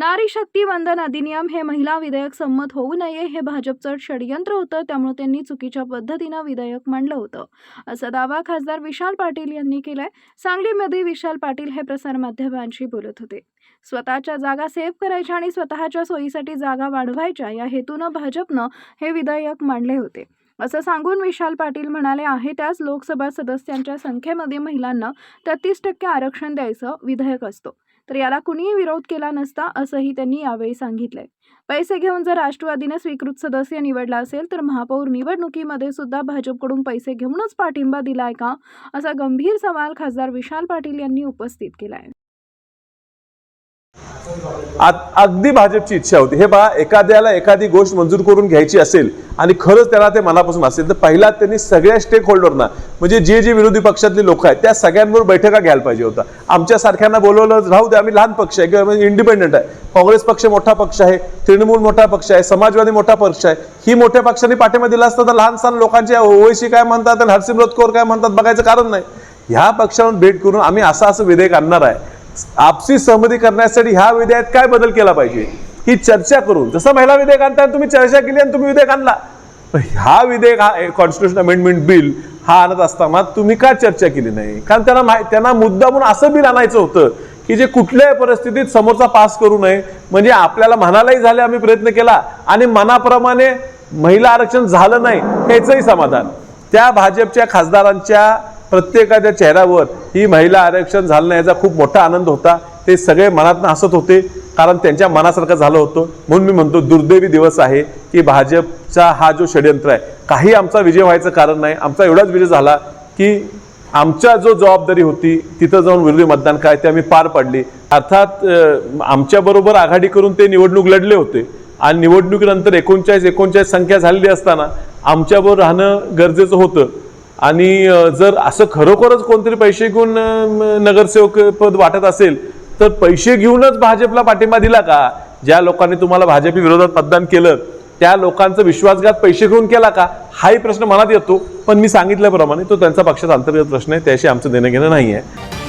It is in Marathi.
नारी शक्ती वंदन अधिनियम हे महिला विधेयक संमत होऊ नये हे भाजपचं षडयंत्र होतं, त्यामुळे त्यांनी चुकीच्या पद्धतीनं विधेयक मांडलं होतं, असा दावा खासदार विशाल पाटील यांनी केलाय। सांगलीमध्ये विशाल पाटील हे प्रसारमाध्यमांशी बोलत होते। स्वतःच्या जागा सेव्ह करायच्या आणि स्वतःच्या सोयीसाठी जागा वाढवायच्या या हेतूनं भाजपनं हे विधेयक मांडले होते, असं सांगून विशाल पाटील म्हणाले आहे त्याच लोकसभा सदस्यांच्या संख्येमध्ये महिलांना 33% आरक्षण द्यायचं विधेयक असतं, तर याला कुणीही विरोध केला नसता असंही त्यांनी यावेळी सांगितलंय। पैसे घेऊन जर राष्ट्रवादीने स्वीकृत सदस्य निवडला असेल तर महापौर निवडणुकीमध्ये सुद्धा भाजपकडून पैसे घेऊनच पाठिंबा दिलाय का, असा गंभीर सवाल खासदार विशाल पाटील यांनी उपस्थित केलाय। अगदी भाजपची इच्छा होती। हे बघा, एखाद्याला एखादी गोष्ट मंजूर करून घ्यायची असेल आणि खरंच त्याला ते मनापासून असेल तर पहिला त्यांनी सगळ्या स्टेक होल्डरना, म्हणजे जे विरोधी पक्षातले लोक आहेत त्या सगळ्यांबरोबर बैठका घ्यायला पाहिजे होता। आमच्या सारख्यांना बोलवलं राहू दे, आम्ही लहान पक्ष आहे किंवा इंडिपेंडेंट आहे, काँग्रेस पक्ष मोठा पक्ष आहे, तृणमूल मोठा पक्ष आहे, समाजवादी मोठा पक्ष आहे, ही मोठ्या पक्षांनी पाठिंबा दिला असता तर लहान सहान लोकांच्या ओवैसी काय म्हणतात आणि हरसिमरत कौर काय म्हणतात बघायचं कारण नाही। ह्या पक्षावर भेट करून आम्ही असं विधेयक आणणार आहे, आपसी सहमती करण्यासाठी ह्या विधेयकात काय बदल केला पाहिजे ही चर्चा करून, जसं महिला विधेयक आणताना तुम्ही चर्चा केली आणि तुम्ही विधेयक आणला, हा विधेयक हा कॉन्स्टिट्यूशन अमेंडमेंट बिल हा आणत असताना तुम्ही का चर्चा केली नाही? कारण त्यांना मुद्दा म्हणून असं बिल आणायचं होतं की जे कुठल्याही परिस्थितीत समोरचा पास करू नये, म्हणजे आपल्याला म्हणालाही झाले आम्ही प्रयत्न केला आणि मनाप्रमाणे महिला आरक्षण झालं नाही याचंही समाधान। त्या भाजपच्या खासदारांच्या प्रत्येकाच्या चेहऱ्यावर ही महिला आरक्षण झालं नाही याचा खूप मोठा आनंद होता। ते सगळे मनातून हसत होते कारण त्यांच्या मनासारखं झालं होतं। म्हणून मी म्हणतो दुर्दैवी दिवस आहे की भाजपचा हा जो षडयंत्र आहे, काही आमचा विजय व्हायचं कारण नाही, आमचा एवढाच विजय झाला की आमच्या जो जबाबदारी होती तिथं जाऊन विरोधी मतदान काय ते आम्ही पार पाडली। अर्थात आमच्याबरोबर आघाडी करून ते निवडणूक लढले होते आणि निवडणुकीनंतर 39 संख्या झालेली असताना आमच्याबरोबर राहणं गरजेचं होतं आणि जर असं खरोखरच कोणतरी पैसे घेऊन नगरसेवक पद वाटत असेल तर पैसे घेऊनच भाजपला पाठिंबा दिला का? ज्या लोकांनी तुम्हाला भाजपी विरोधात मतदान केलं त्या लोकांचा विश्वासघात पैसे घेऊन केला का, हाही प्रश्न मनात येतो। पण मी सांगितल्याप्रमाणे तो त्यांचा पक्षाचा अंतर्गत प्रश्न आहे, त्याशी आमचं देणं घेणं नाही आहे।